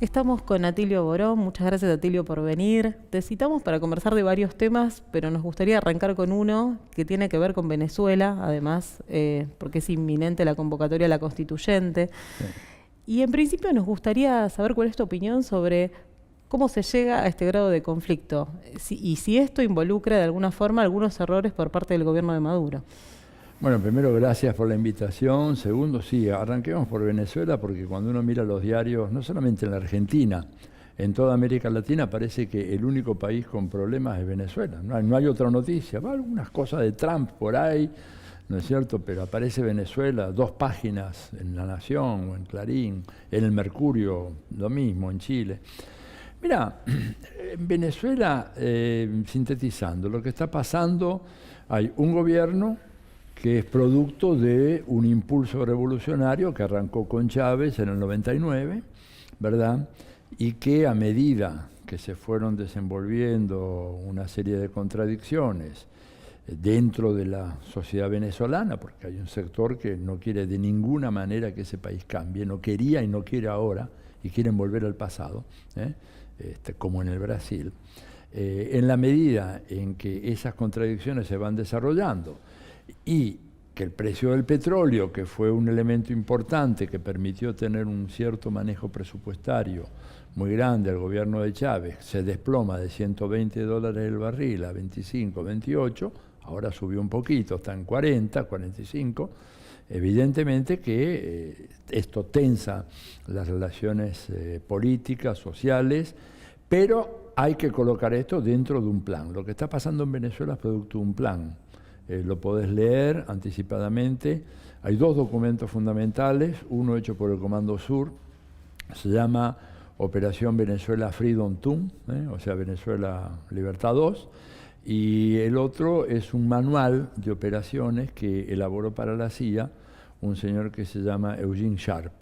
Estamos con Atilio Borón. Muchas gracias, Atilio, por venir. Te citamos para conversar de varios temas, pero nos gustaría arrancar con uno que tiene que ver con Venezuela, además, porque es inminente la convocatoria a la constituyente. Sí. Y en principio nos gustaría saber cuál es tu opinión sobre cómo se llega a este grado de conflicto y si esto involucra de alguna forma algunos errores por parte del gobierno de Maduro. Bueno, primero, gracias por la invitación. Segundo, sí, arranquemos por Venezuela, porque cuando uno mira los diarios, no solamente en la Argentina, en toda América Latina parece que el único país con problemas es Venezuela. No hay otra noticia. Va algunas cosas de Trump por ahí, ¿no es cierto? Pero aparece Venezuela, 2 páginas en La Nación o en Clarín, en el Mercurio, lo mismo, en Chile. Mira, en Venezuela, sintetizando, lo que está pasando, hay un gobierno que es producto de un impulso revolucionario que arrancó con Chávez en el 99, ¿verdad? Y que a medida que se fueron desenvolviendo una serie de contradicciones dentro de la sociedad venezolana, porque hay un sector que no quiere de ninguna manera que ese país cambie, no quería y no quiere ahora, y quieren volver al pasado, como en el Brasil. En la medida en que esas contradicciones se van desarrollando y que el precio del petróleo, que fue un elemento importante que permitió tener un cierto manejo presupuestario muy grande al gobierno de Chávez, se desploma de $120 el barril a 25, 28, ahora subió un poquito, está en 40, 45, evidentemente que esto tensa las relaciones políticas, sociales, pero hay que colocar esto dentro de un plan. Lo que está pasando en Venezuela es producto de un plan. Lo podés leer anticipadamente. Hay 2 documentos fundamentales, uno hecho por el Comando Sur, se llama Operación Venezuela Freedom 2, o sea, Venezuela Libertad 2, y el otro es un manual de operaciones que elaboró para la CIA un señor que se llama Eugene Sharp,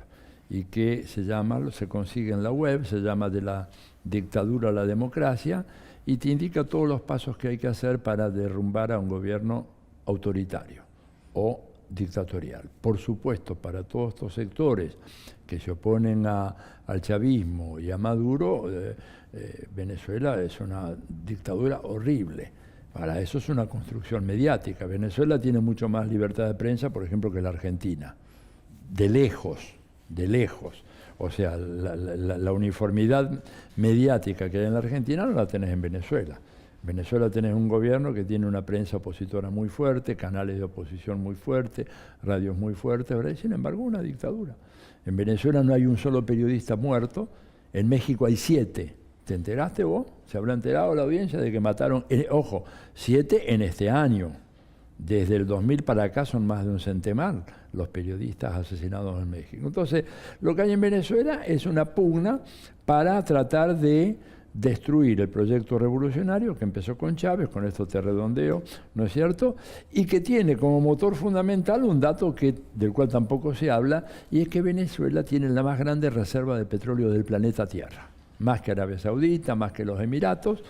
y que se consigue en la web, se llama De la dictadura a la democracia, y te indica todos los pasos que hay que hacer para derrumbar a un gobierno autoritario o dictatorial. Por supuesto, para todos estos sectores que se oponen al chavismo y a Maduro, Venezuela es una dictadura horrible. Para eso es una construcción mediática. Venezuela tiene mucho más libertad de prensa, por ejemplo, que la Argentina. De lejos, de lejos. O sea, la uniformidad mediática que hay en la Argentina no la tenés en Venezuela. En Venezuela tenés un gobierno que tiene una prensa opositora muy fuerte, canales de oposición muy fuertes, radios muy fuertes, ¿verdad? Y sin embargo, una dictadura. En Venezuela no hay un solo periodista muerto, en México hay 7. ¿Te enteraste vos? ¿Se habrá enterado la audiencia de que mataron, ojo, 7 en este año? Desde el 2000 para acá son más de un centenar los periodistas asesinados en México. Entonces, lo que hay en Venezuela es una pugna para tratar de destruir el proyecto revolucionario que empezó con Chávez, con esto te redondeo, ¿no es cierto? Y que tiene como motor fundamental un dato del cual tampoco se habla, y es que Venezuela tiene la más grande reserva de petróleo del planeta Tierra, más que Arabia Saudita, más que los Emiratos,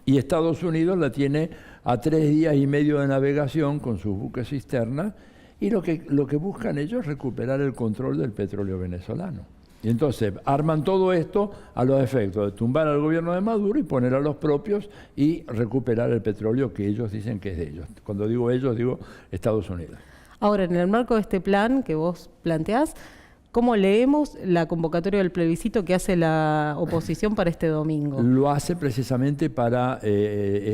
y Estados Unidos la tiene a 3 días y medio de navegación con sus buques cisternas, y lo que buscan ellos es recuperar el control del petróleo venezolano. Y entonces arman todo esto a los efectos de tumbar al gobierno de Maduro y poner a los propios y recuperar el petróleo que ellos dicen que es de ellos. Cuando digo ellos, digo Estados Unidos. Ahora, en el marco de este plan que vos planteás, ¿cómo leemos la convocatoria del plebiscito que hace la oposición para este domingo? Lo hace precisamente para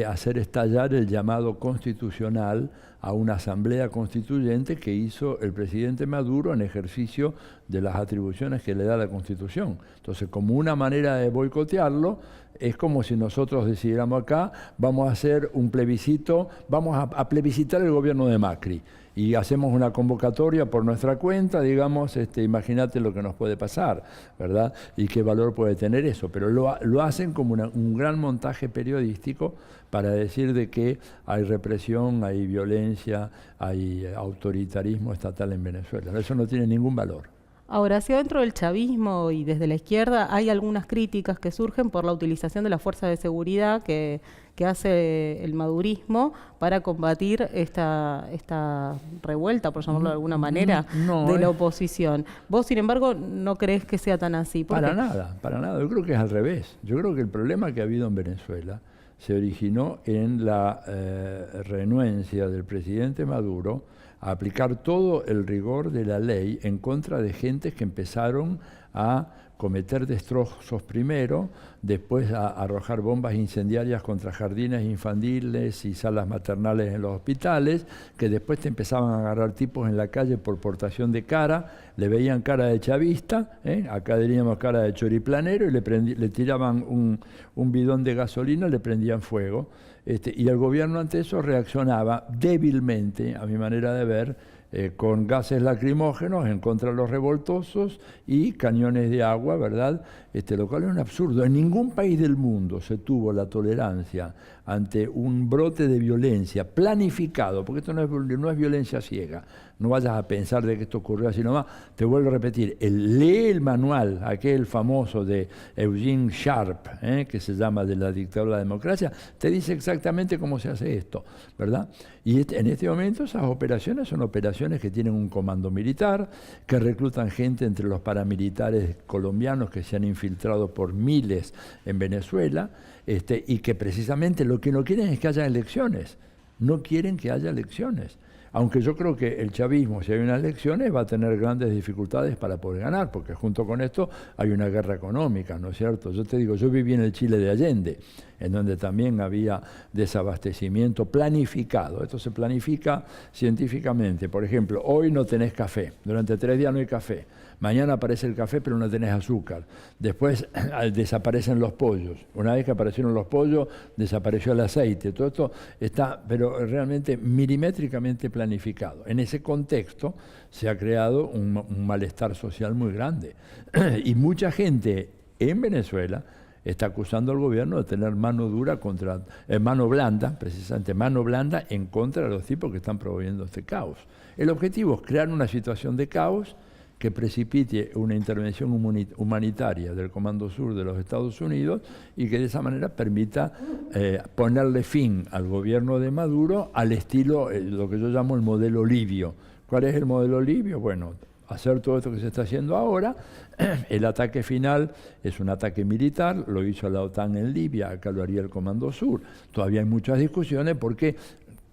hacer estallar el llamado constitucional a una asamblea constituyente que hizo el presidente Maduro en ejercicio de las atribuciones que le da la Constitución. Entonces, como una manera de boicotearlo, es como si nosotros decidiéramos acá, vamos a hacer un plebiscito, vamos a plebiscitar el gobierno de Macri. Y hacemos una convocatoria por nuestra cuenta, digamos, imagínate lo que nos puede pasar, ¿verdad? Y qué valor puede tener eso. Pero lo hacen como un gran montaje periodístico para decir de que hay represión, hay violencia, hay autoritarismo estatal en Venezuela. Eso no tiene ningún valor. Ahora, hacia dentro del chavismo y desde la izquierda hay algunas críticas que surgen por la utilización de la fuerza de seguridad que hace el madurismo para combatir esta revuelta, por llamarlo de alguna manera, No, de la oposición. Vos, sin embargo, no creés que sea tan así. ¿Por para qué? nada, para nada. Yo creo que es al revés. Yo creo que el problema que ha habido en Venezuela se originó en la renuencia del presidente Maduro a aplicar todo el rigor de la ley en contra de gentes que empezaron a cometer destrozos primero, después a arrojar bombas incendiarias contra jardines infantiles y salas maternales en los hospitales, que después te empezaban a agarrar tipos en la calle por portación de cara, le veían cara de chavista, acá diríamos cara de choriplanero, y le tiraban un bidón de gasolina, le prendían fuego. Y el gobierno ante eso reaccionaba débilmente, a mi manera de ver, con gases lacrimógenos en contra de los revoltosos y cañones de agua, ¿verdad? Lo cual es un absurdo. En ningún país del mundo se tuvo la tolerancia ante un brote de violencia planificado, porque esto no es violencia ciega. No vayas a pensar de que esto ocurrió así nomás. Te vuelvo a repetir, lee el manual, aquel famoso de Eugene Sharp, que se llama De la dictadura a la democracia, te dice exactamente cómo se hace esto, ¿verdad? Y en este momento esas operaciones son operaciones que tienen un comando militar, que reclutan gente entre los paramilitares colombianos que se han infiltrado por miles en Venezuela, y que precisamente lo que no quieren es que haya elecciones. No quieren que haya elecciones. Aunque yo creo que el chavismo, si hay unas elecciones, va a tener grandes dificultades para poder ganar, porque junto con esto hay una guerra económica, ¿no es cierto? Yo te digo, yo viví en el Chile de Allende, en donde también había desabastecimiento planificado. Esto se planifica científicamente. Por ejemplo, hoy no tenés café, durante 3 días no hay café. Mañana aparece el café, pero no tenés azúcar. Después desaparecen los pollos. Una vez que aparecieron los pollos, desapareció el aceite. Todo esto está, pero realmente milimétricamente planificado. En ese contexto se ha creado un malestar social muy grande. Y mucha gente en Venezuela está acusando al gobierno de tener mano dura contra, mano blanda, precisamente mano blanda en contra de los tipos que están promoviendo este caos. El objetivo es crear una situación de caos que precipite una intervención humanitaria del Comando Sur de los Estados Unidos y que de esa manera permita ponerle fin al gobierno de Maduro al estilo, lo que yo llamo el modelo libio. ¿Cuál es el modelo libio? Bueno, hacer todo esto que se está haciendo ahora. El ataque final es un ataque militar, lo hizo la OTAN en Libia, acá lo haría el Comando Sur. Todavía hay muchas discusiones porque,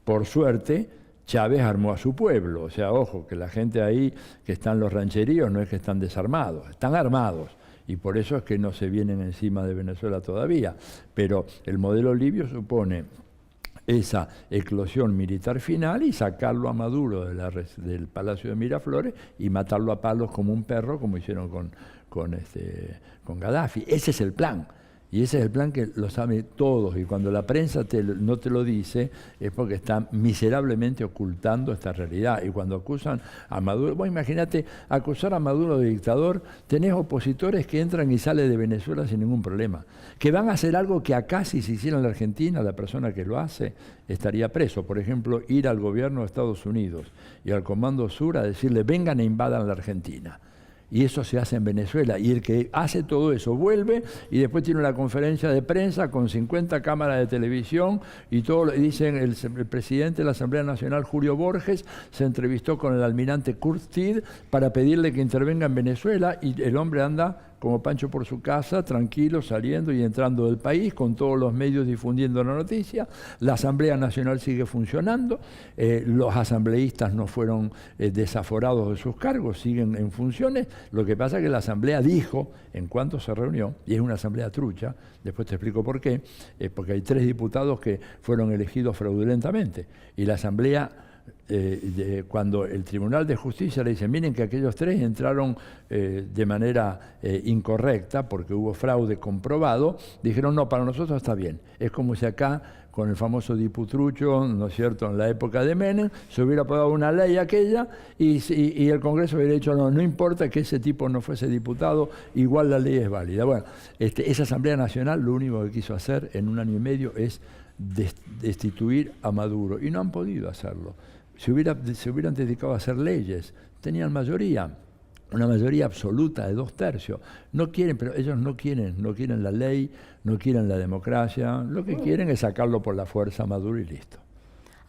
por suerte, Chávez armó a su pueblo. O sea, ojo, que la gente ahí que está en los rancheríos no es que están desarmados, están armados. Y por eso es que no se vienen encima de Venezuela todavía. Pero el modelo libio supone esa eclosión militar final y sacarlo a Maduro del Palacio de Miraflores y matarlo a palos como un perro, como hicieron con Gaddafi. Ese es el plan. Y ese es el plan que lo saben todos, y cuando la prensa no te lo dice es porque está miserablemente ocultando esta realidad. Y cuando acusan a Maduro, vos imagínate, acusar a Maduro de dictador, tenés opositores que entran y salen de Venezuela sin ningún problema, que van a hacer algo que acá si se hiciera en la Argentina, la persona que lo hace estaría preso. Por ejemplo, ir al gobierno de Estados Unidos y al Comando Sur a decirle vengan e invadan la Argentina. Y eso se hace en Venezuela. Y el que hace todo eso vuelve y después tiene una conferencia de prensa con 50 cámaras de televisión y todo. Y dicen, el presidente de la Asamblea Nacional, Julio Borges, se entrevistó con el almirante Kurtid para pedirle que intervenga en Venezuela y el hombre anda como Pancho por su casa, tranquilo, saliendo y entrando del país, con todos los medios difundiendo la noticia. La Asamblea Nacional sigue funcionando, los asambleístas no fueron desaforados de sus cargos, siguen en funciones. Lo que pasa es que la Asamblea dijo, en cuanto se reunió, y es una asamblea trucha, después te explico por qué, porque hay 3 diputados que fueron elegidos fraudulentamente, y la Asamblea... cuando el Tribunal de Justicia le dice, miren que aquellos 3 entraron de manera incorrecta porque hubo fraude comprobado, dijeron, no, para nosotros está bien. Es como si acá, con el famoso diputrucho, ¿no es cierto?, en la época de Menem, se hubiera aprobado una ley aquella y el Congreso hubiera dicho, no, no importa que ese tipo no fuese diputado, igual la ley es válida. Bueno, esa Asamblea Nacional lo único que quiso hacer en 1 año y medio es destituir a Maduro y no han podido hacerlo. Se hubieran dedicado a hacer leyes, tenían mayoría. una mayoría absoluta de 2/3. No quieren, pero ellos no quieren la ley, no quieren la democracia, lo que quieren es sacarlo por la fuerza a Maduro y listo.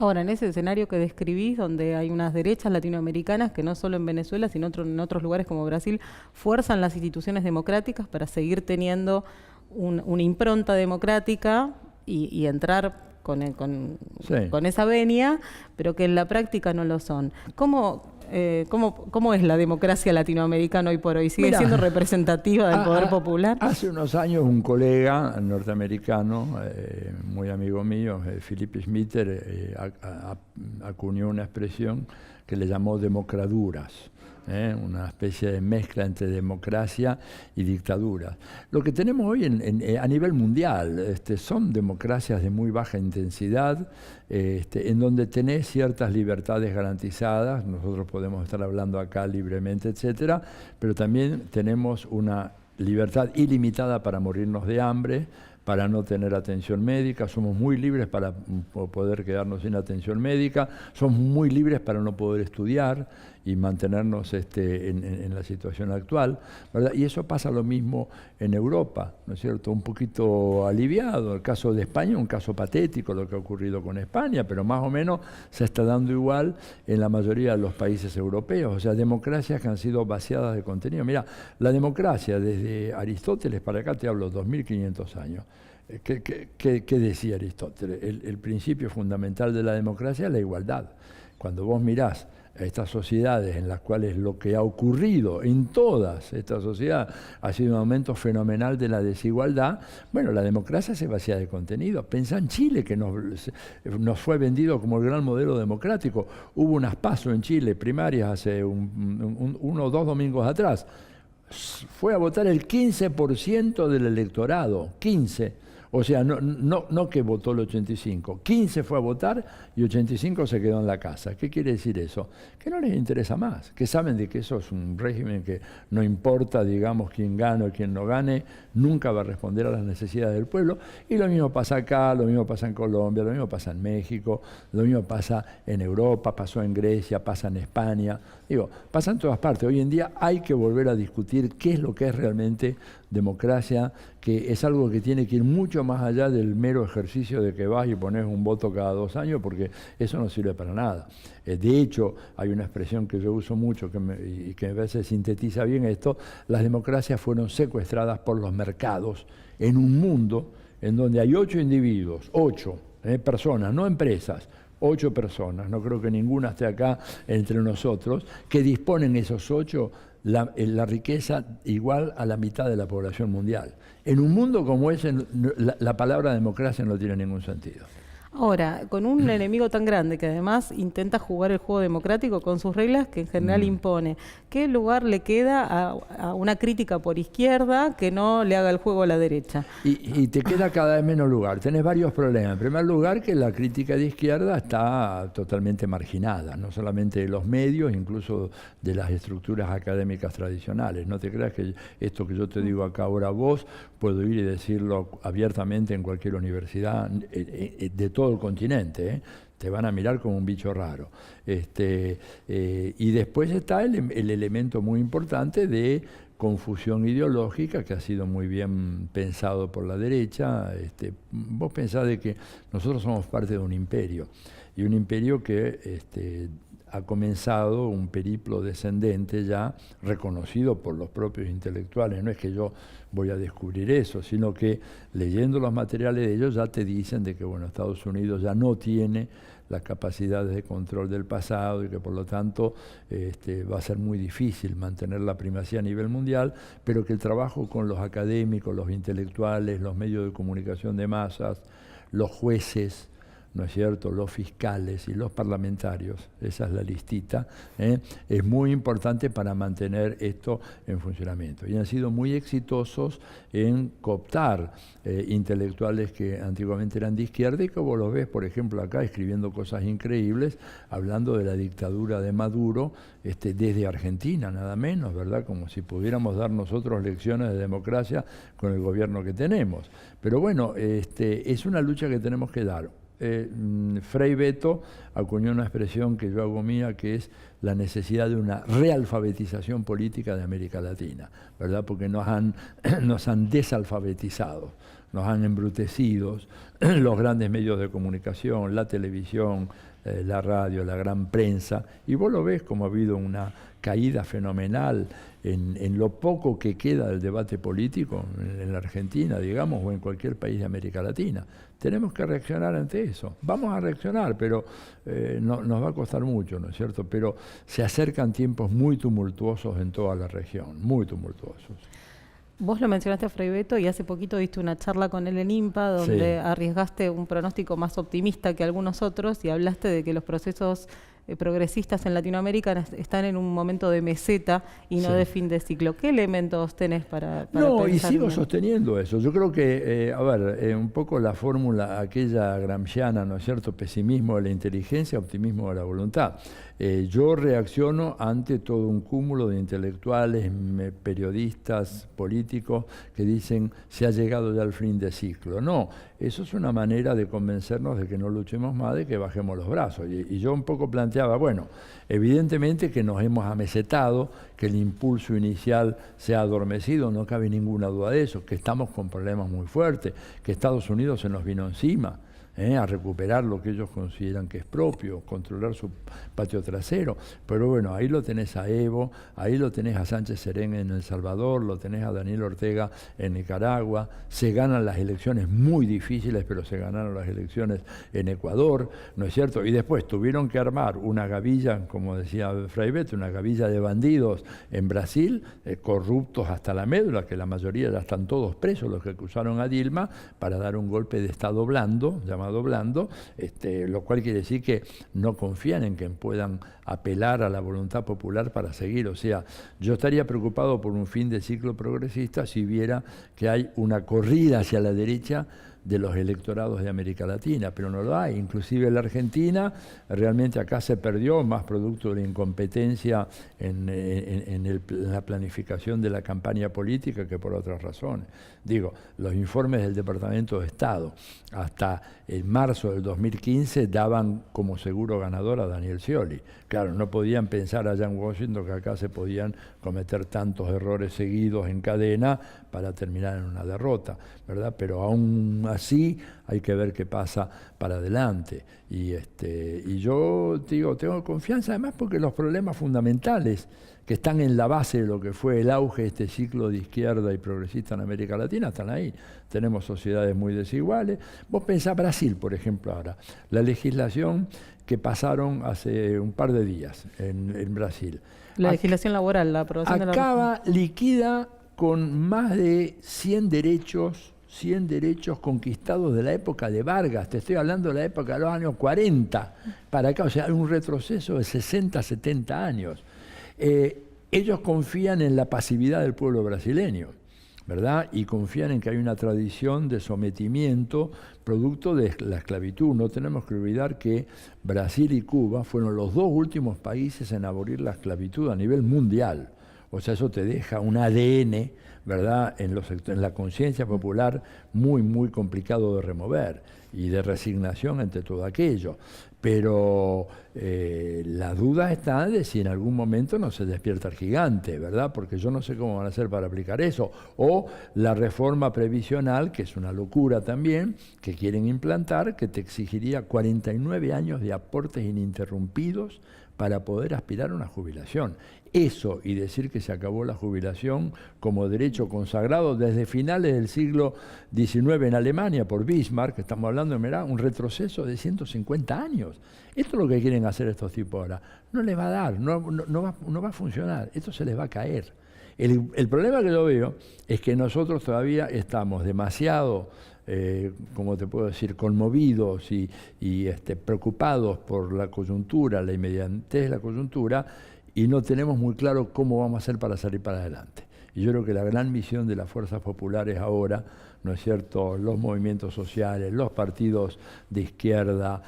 Ahora, en ese escenario que describís, donde hay unas derechas latinoamericanas que no solo en Venezuela, sino en otros lugares como Brasil, fuerzan las instituciones democráticas para seguir teniendo una impronta democrática y entrar con esa venia, pero que en la práctica no lo son. ¿Cómo es la democracia latinoamericana hoy por hoy? ¿Sigue siendo representativa del poder popular? Hace unos años un colega norteamericano, muy amigo mío, Philip Schmitter, acuñó una expresión que le llamó democraduras. Una especie de mezcla entre democracia y dictadura. Lo que tenemos hoy a nivel mundial son democracias de muy baja intensidad, en donde tenés ciertas libertades garantizadas, nosotros podemos estar hablando acá libremente, etcétera, pero también tenemos una libertad ilimitada para morirnos de hambre, para no tener atención médica, somos muy libres para poder quedarnos sin atención médica, somos muy libres para no poder estudiar y mantenernos en la situación actual, ¿verdad? Y eso pasa lo mismo en Europa, ¿no es cierto? Un poquito aliviado, el caso de España, un caso patético lo que ha ocurrido con España, pero más o menos se está dando igual en la mayoría de los países europeos, o sea, democracias que han sido vaciadas de contenido. Mira, la democracia desde Aristóteles para acá, te hablo 2500 años. ¿Qué decía Aristóteles? El principio fundamental de la democracia es la igualdad. Cuando vos mirás a estas sociedades en las cuales lo que ha ocurrido en todas estas sociedades ha sido un aumento fenomenal de la desigualdad, bueno, la democracia se vacía de contenido. Pensá en Chile, que nos fue vendido como el gran modelo democrático. Hubo unas PASO en Chile, primarias, hace uno o dos domingos atrás. Fue a votar el 15% del electorado, 15%. O sea, no que votó el 85%, 15 fue a votar y 85 se quedó en la casa. ¿Qué quiere decir eso? Que no les interesa más, que saben de que eso es un régimen que no importa, digamos, quién gane o quién no gane, nunca va a responder a las necesidades del pueblo. Y lo mismo pasa acá, lo mismo pasa en Colombia, lo mismo pasa en México, lo mismo pasa en Europa, pasó en Grecia, pasa en España. Digo, pasa en todas partes. Hoy en día hay que volver a discutir qué es lo que es realmente democracia, que es algo que tiene que ir mucho más allá del mero ejercicio de que vas y pones un voto cada 2 años, porque eso no sirve para nada. De hecho, hay una expresión que yo uso mucho y que a veces sintetiza bien esto: las democracias fueron secuestradas por los mercados en un mundo en donde hay 8 individuos, 8 personas, no empresas, 8 personas, no creo que ninguna esté acá entre nosotros, que disponen esos 8 la riqueza igual a la mitad de la población mundial. En un mundo como ese, la palabra democracia no tiene ningún sentido. Ahora, con un enemigo tan grande que además intenta jugar el juego democrático con sus reglas que en general impone, ¿qué lugar le queda a una crítica por izquierda que no le haga el juego a la derecha? Y te queda cada vez menos lugar. Tenés varios problemas. En primer lugar, que la crítica de izquierda está totalmente marginada, no solamente de los medios, incluso de las estructuras académicas tradicionales. No te creas que esto que yo te digo acá ahora a vos, puedo ir y decirlo abiertamente en cualquier universidad de todo el continente, te van a mirar como un bicho raro. Y después está el elemento muy importante de confusión ideológica, que ha sido muy bien pensado por la derecha. Vos pensás de que nosotros somos parte de un imperio, y un imperio que ha comenzado un periplo descendente ya reconocido por los propios intelectuales. No es que yo voy a descubrir eso, sino que leyendo los materiales de ellos ya te dicen de que bueno, Estados Unidos ya no tiene las capacidades de control del pasado y que por lo tanto va a ser muy difícil mantener la primacía a nivel mundial, pero que el trabajo con los académicos, los intelectuales, los medios de comunicación de masas, los jueces, ¿no es cierto?, los fiscales y los parlamentarios, esa es la listita, es muy importante para mantener esto en funcionamiento. Y han sido muy exitosos en cooptar intelectuales que antiguamente eran de izquierda y que vos los ves, por ejemplo, acá escribiendo cosas increíbles, hablando de la dictadura de Maduro desde Argentina, nada menos, ¿verdad?, como si pudiéramos dar nosotros lecciones de democracia con el gobierno que tenemos. Pero bueno, es una lucha que tenemos que dar. Frei Beto acuñó una expresión que yo hago mía, que es la necesidad de una realfabetización política de América Latina, ¿verdad? Porque nos han desalfabetizado, nos han embrutecido los grandes medios de comunicación, la televisión, la radio, la gran prensa, y vos lo ves como ha habido una caída fenomenal en lo poco que queda del debate político en la Argentina, digamos, o en cualquier país de América Latina. Tenemos que reaccionar ante eso. Vamos a reaccionar, pero nos va a costar mucho, ¿no es cierto? Pero se acercan tiempos muy tumultuosos en toda la región, muy tumultuosos. Vos lo mencionaste a Frei Beto y hace poquito diste una charla con él en IMPA donde arriesgaste un pronóstico más optimista que algunos otros y hablaste de que los procesos progresistas en Latinoamérica están en un momento de meseta y no de fin de ciclo. ¿Qué elementos tenés para No, y pensar sigo sosteniendo eso. Yo creo que, un poco la fórmula aquella gramsciana, ¿no es cierto? Pesimismo de la inteligencia, optimismo de la voluntad. Yo reacciono ante todo un cúmulo de intelectuales, periodistas, políticos que dicen se ha llegado ya al fin de ciclo. No, eso es una manera de convencernos de que no luchemos más, de que bajemos los brazos. Y yo un poco planteaba, bueno, evidentemente que nos hemos amesetado, que el impulso inicial se ha adormecido, no cabe ninguna duda de eso, que estamos con problemas muy fuertes, que Estados Unidos se nos vino encima. A recuperar lo que ellos consideran que es propio, controlar su patio trasero. Pero bueno, ahí lo tenés a Evo, ahí lo tenés a Sánchez Serén en El Salvador, lo tenés a Daniel Ortega en Nicaragua, se ganan las elecciones muy difíciles, pero se ganaron las elecciones en Ecuador, ¿no es cierto? Y después tuvieron que armar una gavilla, como decía Frei Beto, una gavilla de bandidos en Brasil, corruptos hasta la médula, que la mayoría ya están todos presos, los que acusaron a Dilma, para dar un golpe de Estado blando, llamado blando, lo cual quiere decir que no confían en que puedan apelar a la voluntad popular para seguir. O sea, yo estaría preocupado por un fin de ciclo progresista si viera que hay una corrida hacia la derecha de los electorados de América Latina, pero no lo hay. Inclusive la Argentina, realmente acá se perdió más producto de la incompetencia en la planificación de la campaña política que por otras razones. Digo, los informes del Departamento de Estado hasta en marzo del 2015 daban como seguro ganador a Daniel Scioli. Claro, no podían pensar allá en Washington que acá se podían cometer tantos errores seguidos en cadena para terminar en una derrota, ¿verdad? Pero aún así hay que ver qué pasa para adelante. Y yo digo, tengo confianza además porque los problemas fundamentales que están en la base de lo que fue el auge de este ciclo de izquierda y progresista en América Latina están ahí. Tenemos sociedades muy desiguales. Vos pensás Brasil, por ejemplo, ahora. La legislación que pasaron hace un par de días en Brasil. La legislación laboral, la aprobación de la acaba liquida con más de 100 derechos conquistados de la época de Vargas. Te estoy hablando de la época de los años 40 para acá, o sea, hay un retroceso de 60, 70 años. Ellos confían en la pasividad del pueblo brasileño, ¿verdad? Y confían en que hay una tradición de sometimiento producto de la esclavitud. No tenemos que olvidar que Brasil y Cuba fueron los dos últimos países en abolir la esclavitud a nivel mundial. O sea, eso te deja un ADN, ¿verdad?, en la conciencia popular muy, muy complicado de remover y de resignación ante todo aquello. Pero la duda está de si en algún momento no se despierta el gigante, ¿verdad? Porque yo no sé cómo van a hacer para aplicar eso. O la reforma previsional, que es una locura también, que quieren implantar, que te exigiría 49 años de aportes ininterrumpidos para poder aspirar a una jubilación. Eso y decir que se acabó la jubilación como derecho consagrado desde finales del siglo XIX en Alemania por Bismarck, que estamos hablando de, mirá, un retroceso de 150 años. Esto es lo que quieren hacer estos tipos ahora. No les va a dar, no va a funcionar, esto se les va a caer. El problema que yo veo es que nosotros todavía estamos demasiado, como te puedo decir, conmovidos y preocupados por la coyuntura, la inmediatez de la coyuntura, y no tenemos muy claro cómo vamos a hacer para salir para adelante. Y yo creo que la gran misión de las fuerzas populares ahora, ¿no es cierto?, los movimientos sociales, los partidos de izquierda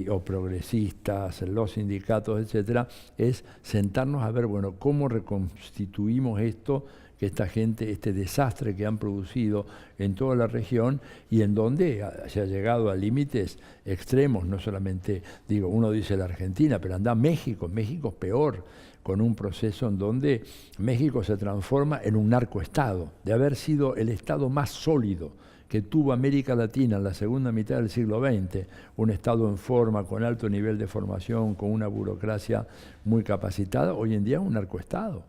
o progresistas, los sindicatos, etcétera, es sentarnos a ver, bueno, cómo reconstituimos esto que esta gente, este desastre que han producido en toda la región y en donde se ha llegado a límites extremos, no solamente, digo, uno dice la Argentina, pero anda México es peor, con un proceso en donde México se transforma en un narcoestado, de haber sido el estado más sólido que tuvo América Latina en la segunda mitad del siglo XX, un estado en forma, con alto nivel de formación, con una burocracia muy capacitada, hoy en día es un narcoestado.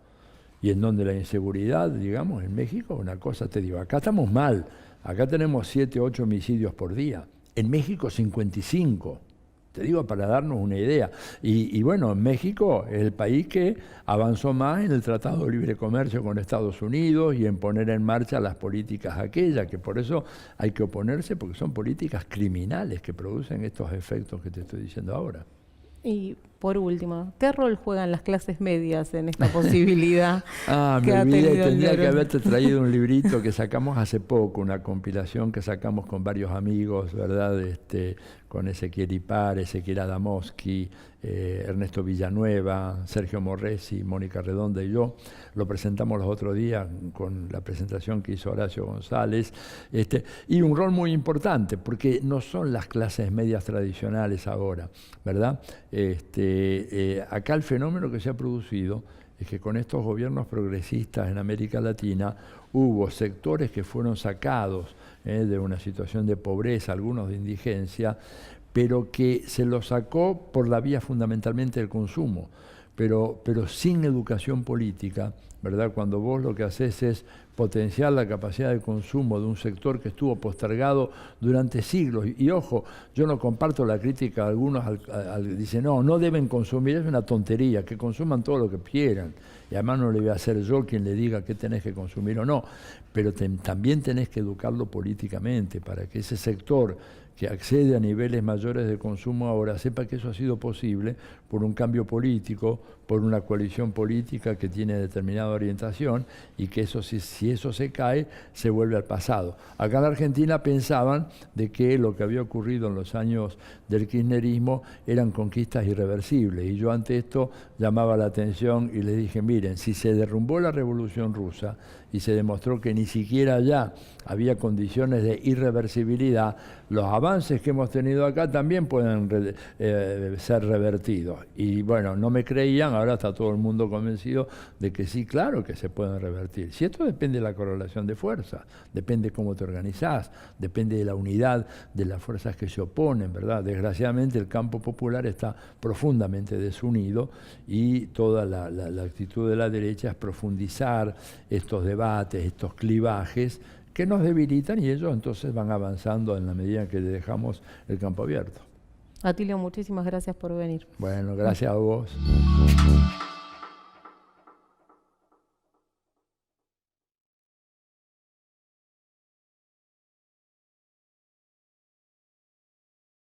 Y en donde la inseguridad, digamos, en México, una cosa te digo, acá estamos mal, acá tenemos 7, 8 homicidios por día, en México 55. Te digo para darnos una idea. Y bueno, México es el país que avanzó más en el Tratado de Libre Comercio con Estados Unidos y en poner en marcha las políticas aquellas, que por eso hay que oponerse, porque son políticas criminales que producen estos efectos que te estoy diciendo ahora. Y por último, ¿qué rol juegan las clases medias en esta posibilidad? Me olvidé, tendría que haberte traído un librito que sacamos hace poco, una compilación que sacamos con varios amigos, ¿verdad? Con Ezequiel Ipar, Ezequiel Adamowski, Ernesto Villanueva, Sergio Morresi, Mónica Redonda y yo. Lo presentamos los otros días con la presentación que hizo Horacio González. Y un rol muy importante, porque no son las clases medias tradicionales ahora, ¿verdad? Acá el fenómeno que se ha producido es que con estos gobiernos progresistas en América Latina hubo sectores que fueron sacados de una situación de pobreza, algunos de indigencia, pero que se los sacó por la vía fundamentalmente del consumo, pero sin educación política, ¿verdad? Cuando vos lo que haces es potenciar la capacidad de consumo de un sector que estuvo postergado durante siglos. Y ojo, yo no comparto la crítica de algunos, dicen, no deben consumir, es una tontería, que consuman todo lo que quieran. Y además no le voy a ser yo quien le diga qué tenés que consumir o no, pero también tenés que educarlo políticamente para que ese sector que accede a niveles mayores de consumo ahora sepa que eso ha sido posible por un cambio político, por una coalición política que tiene determinada orientación y que eso, si eso se cae, se vuelve al pasado. Acá en la Argentina pensaban de que lo que había ocurrido en los años del kirchnerismo eran conquistas irreversibles y yo ante esto llamaba la atención y les dije, miren, si se derrumbó la Revolución Rusa y se demostró que ni siquiera ya había condiciones de irreversibilidad, los avances que hemos tenido acá también pueden ser revertidos. Y bueno, no me creían, ahora está todo el mundo convencido de que sí, claro que se pueden revertir. Si esto depende de la correlación de fuerzas, depende cómo te organizás, depende de la unidad de las fuerzas que se oponen, ¿verdad? Desgraciadamente el campo popular está profundamente desunido y toda la actitud de la derecha es profundizar estos debates, estos clivajes que nos debilitan y ellos entonces van avanzando en la medida en que dejamos el campo abierto. Atilio, muchísimas gracias por venir. Bueno, gracias a vos.